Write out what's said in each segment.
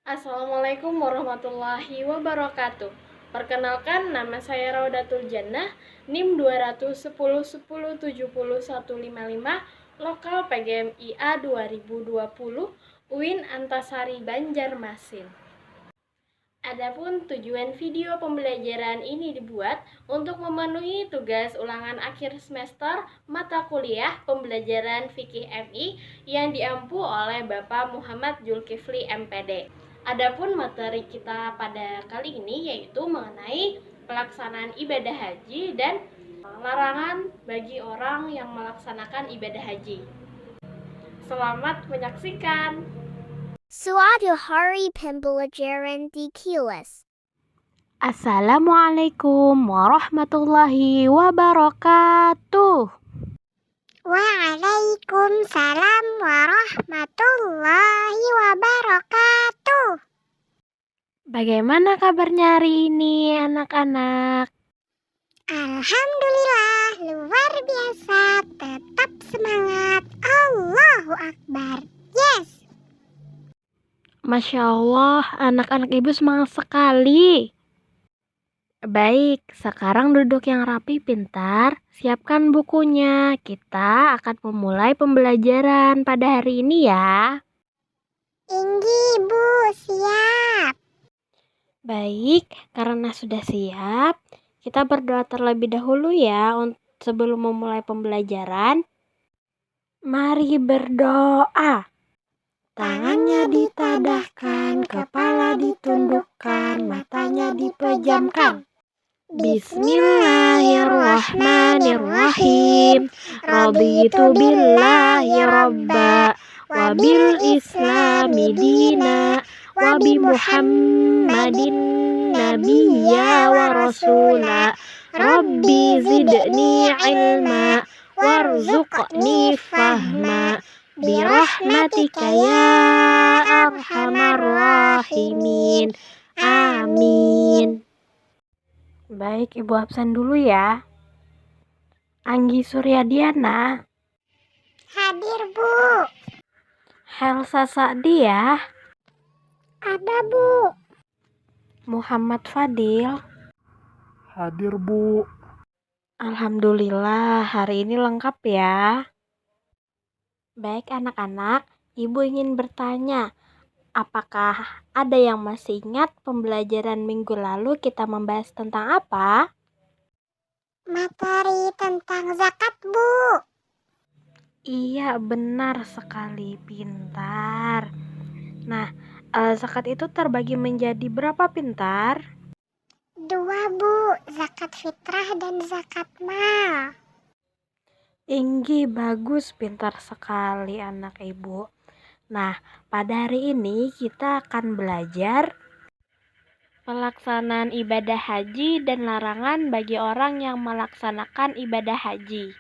Assalamualaikum warahmatullahi wabarakatuh. Perkenalkan, nama saya Raudatul Jannah, NIM 21010701155, lokal PGMI A 2020, UIN Antasari Banjarmasin. Adapun tujuan video pembelajaran ini dibuat untuk memenuhi tugas ulangan akhir semester mata kuliah pembelajaran Fikih MI yang diampu oleh Bapak Muhammad Zulkifli MPD. Adapun materi kita pada kali ini yaitu mengenai pelaksanaan ibadah haji dan larangan bagi orang yang melaksanakan ibadah haji. Selamat menyaksikan. Suatu hari pembelajaran di kelas. Assalamualaikum warahmatullahi wabarakatuh. Waalaikumsalam warahmatullahi wabarakatuh. Bagaimana kabarnya hari ini, anak-anak? Alhamdulillah, luar biasa. Tetap semangat. Allahu Akbar. Yes. Masya Allah, anak-anak ibu semangat sekali. Baik, sekarang duduk yang rapi pintar. Siapkan bukunya. Kita akan memulai pembelajaran pada hari ini ya. Inggi, Bu, siap. Baik, karena sudah siap, kita berdoa terlebih dahulu ya sebelum memulai pembelajaran. Mari berdoa. Tangannya ditadahkan, kepala ditundukkan, matanya dipejamkan. Bismillahirrahmanirrahim. Raditu billahi robba, wabil islami dina, wabi muhammadin nabiyya wa rasula. Rabbi zidni ilma, warzuqni fahma. Birahmatika ya arhamar rahimin. Amin. Baik, Ibu absen dulu ya. Anggi Suryadiana. Hadir, Bu. Helsa Sa'diyah. Ada, Bu. Muhammad Fadil. Hadir, Bu. Alhamdulillah, hari ini lengkap ya. Baik anak-anak, Ibu ingin bertanya, apakah ada yang masih ingat pembelajaran minggu lalu kita membahas tentang apa? Materi tentang zakat, Bu. Iya, benar sekali, pintar. Nah, zakat itu terbagi menjadi berapa, pintar? 2, Bu. Zakat fitrah dan zakat mal. Inggi, bagus, pintar sekali anak ibu. Nah, pada hari ini kita akan belajar pelaksanaan ibadah haji dan larangan bagi orang yang melaksanakan ibadah haji.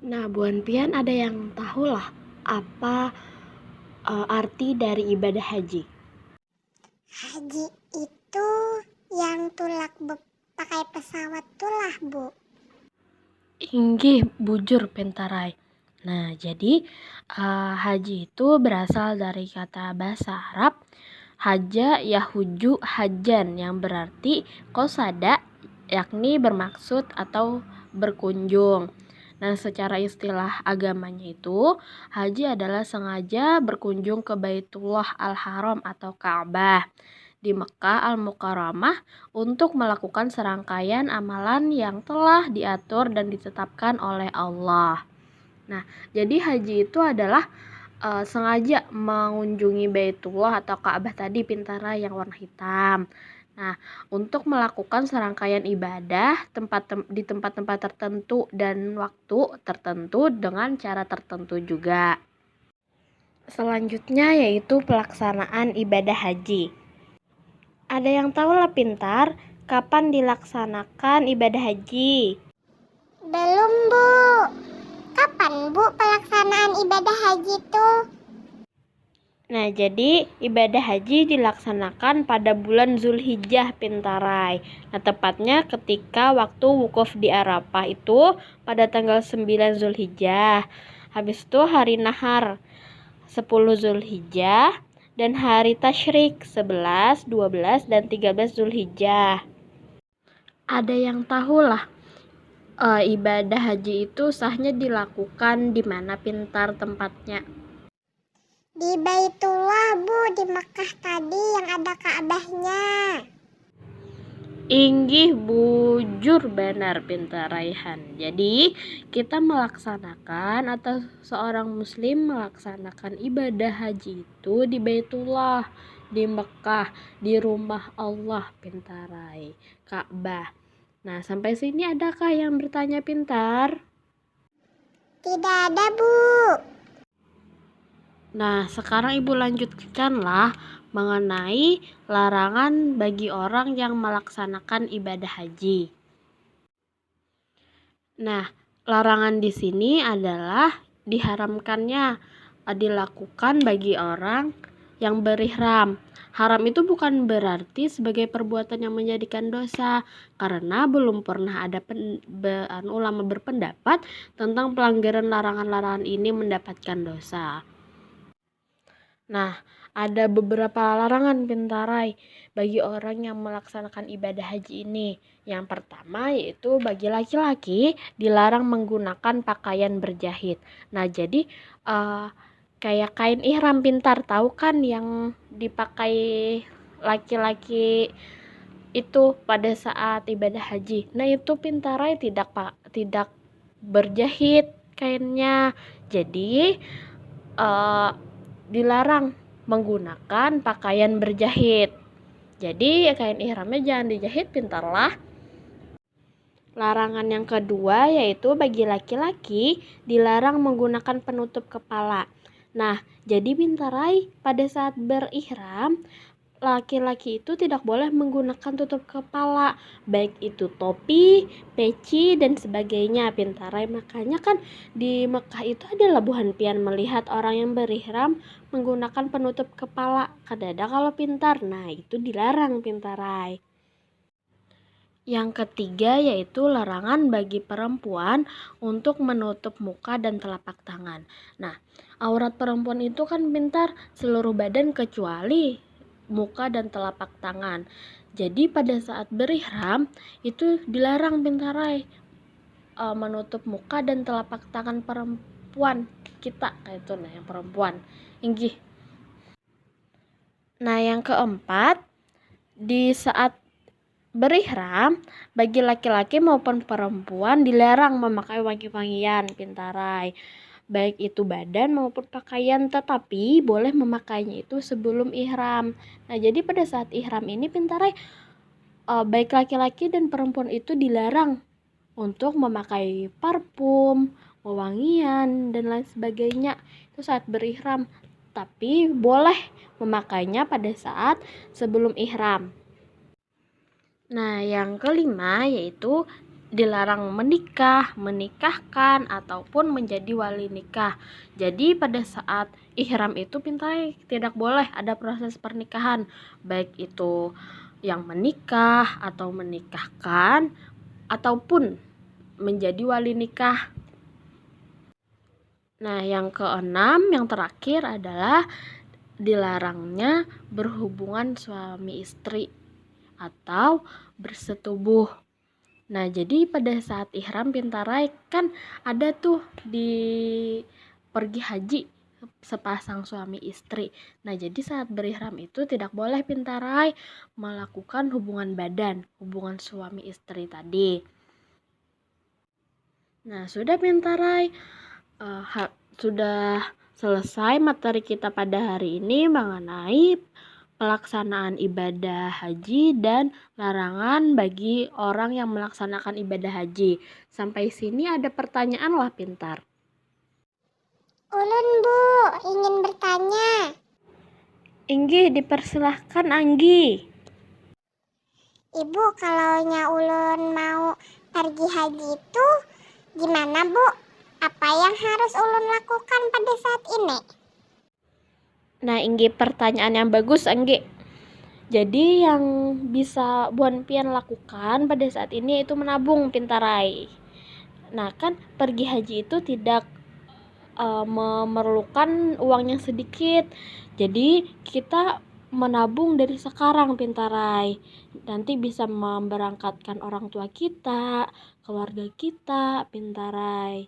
Nah, Buan Pian ada yang tahu lah apa arti dari ibadah haji? Haji itu yang tulak pakai pesawat tulah, Bu. Inggih, bujur pentarai. Nah, jadi haji itu berasal dari kata bahasa Arab haja yahuju hajan yang berarti qasada, yakni bermaksud atau berkunjung. Nah, secara istilah agamanya itu haji adalah sengaja berkunjung ke Baitullah Al-Haram atau Ka'bah di Mekah Al-Mukarramah untuk melakukan serangkaian amalan yang telah diatur dan ditetapkan oleh Allah. Nah, jadi haji itu adalah sengaja mengunjungi Baitullah atau Ka'bah tadi pintara yang warna hitam. Nah, untuk melakukan serangkaian ibadah di tempat-tempat tertentu dan waktu tertentu dengan cara tertentu juga. Selanjutnya yaitu pelaksanaan ibadah haji. Ada yang tahu lah pintar, kapan dilaksanakan ibadah haji? Belum, Bu. Kapan, Bu, pelaksanaan ibadah haji itu? Nah, jadi ibadah haji dilaksanakan pada bulan Zulhijjah pintarai. Nah, tepatnya ketika waktu wukuf di Arafah itu pada tanggal 9 Zulhijjah. Habis itu hari nahar 10 Zulhijjah. dan hari tasyrik 11, 12, dan 13 Zulhijjah. Ada yang tahulah ibadah haji itu sahnya dilakukan di mana Pintar tempatnya? Di Baitullah, Bu, di Mekah tadi yang ada Ka'bahnya. Inggih bujur benar Pintar Raihan. Jadi kita melaksanakan atau seorang muslim melaksanakan ibadah haji itu di Baitullah, di Mekah, di rumah Allah Pintar Rai, Ka'bah. Nah, sampai sini adakah yang bertanya Pintar? Tidak ada, Bu. Nah, sekarang Ibu lanjutkanlah mengenai larangan bagi orang yang melaksanakan ibadah haji. Nah, larangan di sini adalah diharamkannya dilakukan bagi orang yang berihram. Haram itu bukan berarti sebagai perbuatan yang menjadikan dosa, karena belum pernah ada ulama berpendapat tentang pelanggaran larangan-larangan ini mendapatkan dosa. Nah, ada beberapa larangan Pintarai bagi orang yang melaksanakan ibadah haji ini. Yang pertama yaitu bagi laki-laki dilarang menggunakan pakaian berjahit. Nah, jadi kayak kain ihram Pintar, tahu kan yang dipakai laki-laki itu pada saat ibadah haji. Nah, itu Pintarai tidak berjahit kainnya. Jadi dilarang menggunakan pakaian berjahit. Jadi kain ihramnya jangan dijahit Pintarlah. Larangan yang kedua yaitu bagi laki-laki dilarang menggunakan penutup kepala. Nah, jadi Pintarai pada saat berihram laki-laki itu tidak boleh menggunakan tutup kepala, baik itu topi, peci, dan sebagainya Pintarai. Makanya kan di Mekah itu ada labuhan pian melihat orang yang berihram menggunakan penutup kepala. Kadada kalau Pintar, nah itu dilarang Pintarai. Yang ketiga yaitu larangan bagi perempuan untuk menutup muka dan telapak tangan. Nah, aurat perempuan itu kan Pintar seluruh badan kecuali muka dan telapak tangan. Jadi pada saat berihram itu dilarang Pintarai menutup muka dan telapak tangan perempuan kita kayak itu. Nah, yang perempuan inggih. Nah, yang keempat, di saat berihram bagi laki-laki maupun perempuan dilarang memakai wangi-wangian Pintarai, baik itu badan maupun pakaian, tetapi boleh memakainya itu sebelum ihram. Nah, jadi pada saat ihram ini Pintarai baik laki-laki dan perempuan itu dilarang untuk memakai parfum, wewangian, dan lain sebagainya itu saat berihram, tapi boleh memakainya pada saat sebelum ihram. Nah, yang kelima yaitu dilarang menikah, menikahkan, ataupun menjadi wali nikah. Jadi pada saat ihram itu Pintarai tidak boleh ada proses pernikahan, baik itu yang menikah atau menikahkan ataupun menjadi wali nikah. Nah, yang keenam, yang terakhir adalah dilarangnya berhubungan suami istri atau bersetubuh. Nah, jadi pada saat ihram Pintarai kan ada tuh di pergi haji sepasang suami istri. Nah, jadi saat berihram itu tidak boleh Pintarai melakukan hubungan badan, hubungan suami istri tadi. Nah, sudah Pintarai, sudah selesai materi kita pada hari ini mengenai pelaksanaan ibadah haji dan larangan bagi orang yang melaksanakan ibadah haji. Sampai sini ada pertanyaan lah Pintar? Ulun, Bu, ingin bertanya. Inggih, dipersilahkan Anggi. Ibu, kalau ulun mau pergi haji itu gimana, Bu? Apa yang harus ulun lakukan pada saat ini? Nah, Inggi, pertanyaan yang bagus, Anggi. Jadi yang bisa Buan Pian lakukan pada saat ini itu menabung Pintarai. Nah, kan pergi haji itu tidak memerlukan uang yang sedikit. Jadi kita menabung dari sekarang, Pintarai. Nanti bisa memberangkatkan orang tua kita, keluarga kita, Pintarai.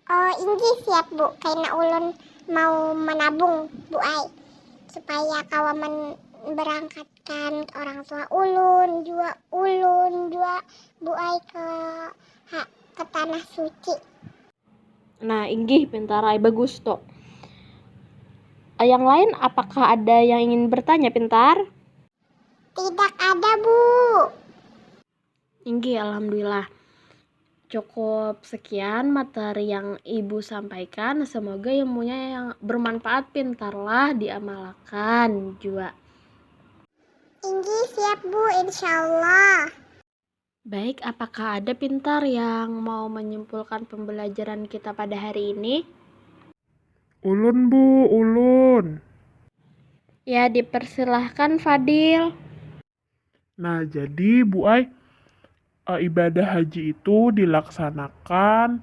Oh, Inggi siap Bu, karena ulun mau menabung Bu Ai supaya kawan berangkatkan orang tua ulun juga Bu Ai ke tanah suci. Nah, inggih Pintarai, bagus toh. Yang lain apakah ada yang ingin bertanya, Pintar? Tidak ada Bu. Inggih, alhamdulillah. Cukup sekian materi yang Ibu sampaikan. Semoga ilmunya yang bermanfaat, Pintarlah diamalkan juga. Inggi siap Bu, insyaallah. Baik, apakah ada Pintar yang mau menyimpulkan pembelajaran kita pada hari ini? Ulun Bu, ulun. Ya, dipersilahkan Fadil. Nah, jadi Bu Ai, ibadah haji itu dilaksanakan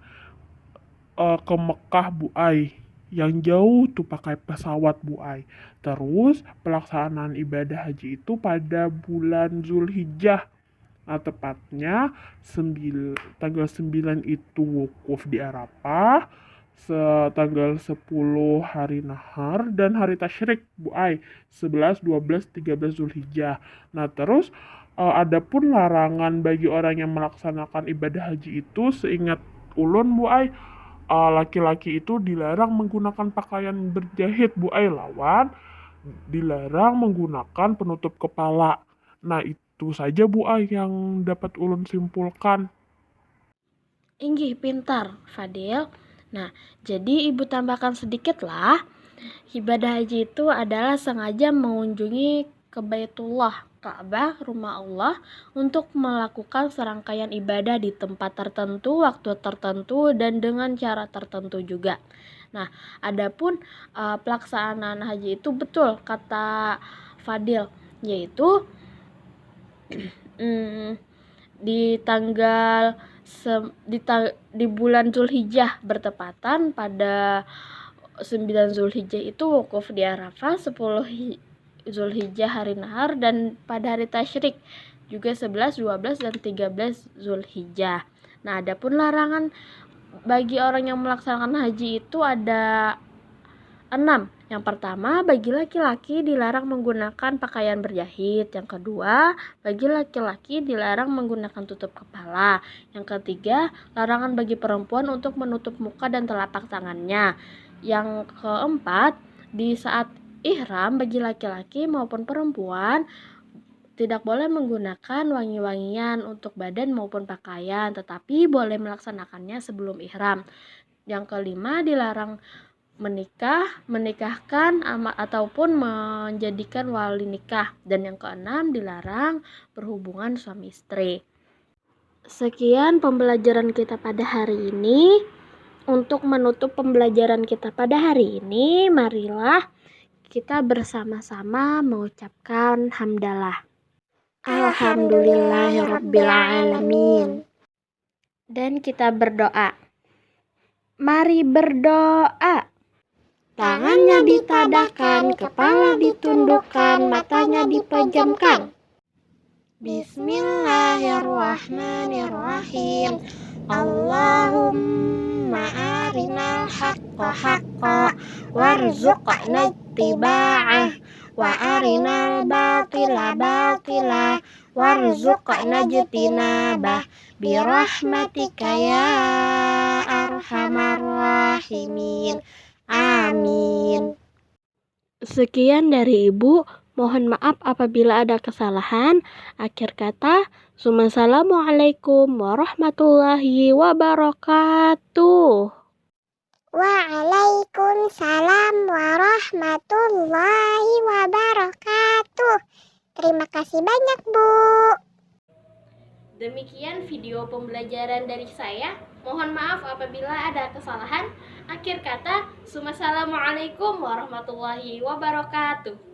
ke Mekah Bu Ai. Yang jauh tuh pakai pesawat Bu Ai. Terus pelaksanaan ibadah haji itu pada bulan Zulhijjah. Nah, tepatnya tanggal 9 itu wukuf di Arafah, tanggal 10 hari Nahar, dan hari Tasyrik Bu Ai, 11, 12, 13 Zulhijjah. Nah, terus adapun larangan bagi orang yang melaksanakan ibadah haji itu seingat ulun Bu Ai, laki-laki itu dilarang menggunakan pakaian berjahit Bu Ai, lawan dilarang menggunakan penutup kepala. Nah, itu saja Bu Ai yang dapat ulun simpulkan. Inggih, pintar Fadil. Nah, jadi Ibu tambahkan sedikit lah. Ibadah haji itu adalah sengaja mengunjungi ke Baitullah, Ka'bah, rumah Allah, untuk melakukan serangkaian ibadah di tempat tertentu, waktu tertentu, dan dengan cara tertentu juga. Nah, adapun pelaksanaan haji itu betul kata Fadil, yaitu di tanggal di bulan Zulhijjah bertepatan pada 9 Zulhijjah itu wukuf di Arafah, 10 Zulhijjah hari Nahar, dan pada hari Tasyrik juga 11, 12, dan 13 Zulhijjah. Nah, adapun larangan bagi orang yang melaksanakan haji itu ada 6. Yang pertama, bagi laki-laki dilarang menggunakan pakaian berjahit. Yang kedua, bagi laki-laki dilarang menggunakan tutup kepala. Yang ketiga, larangan bagi perempuan untuk menutup muka dan telapak tangannya. Yang keempat, di saat ihram bagi laki-laki maupun perempuan tidak boleh menggunakan wangi-wangian untuk badan maupun pakaian, tetapi boleh melaksanakannya sebelum ihram. Yang kelima, dilarang menikahkan ataupun menjadikan wali nikah. Dan yang keenam, dilarang berhubungan suami istri. Sekian pembelajaran kita pada hari ini. Untuk menutup pembelajaran kita pada hari ini, marilah kita bersama-sama mengucapkan hamdalah. Alhamdulillahirrabbilalamin. Dan kita berdoa. Mari berdoa. Tangannya ditadahkan, kepala ditundukkan, matanya dipejamkan. Bismillahirrahmanirrahim. Allahumma arinal haqqa haqqa warzuqna ittiba'ah wa arinal batila batila warzuqna ijtinabah birahmatika ya arhamar rahimin. Amin. Sekian dari Ibu. Mohon maaf apabila ada kesalahan. Akhir kata, Assalamualaikum warahmatullahi wabarakatuh. Waalaikumsalam warahmatullahi wabarakatuh. Terima kasih banyak Bu. Demikian video pembelajaran dari saya. Mohon maaf apabila ada kesalahan. Akhir kata, Assalamualaikum warahmatullahi wabarakatuh.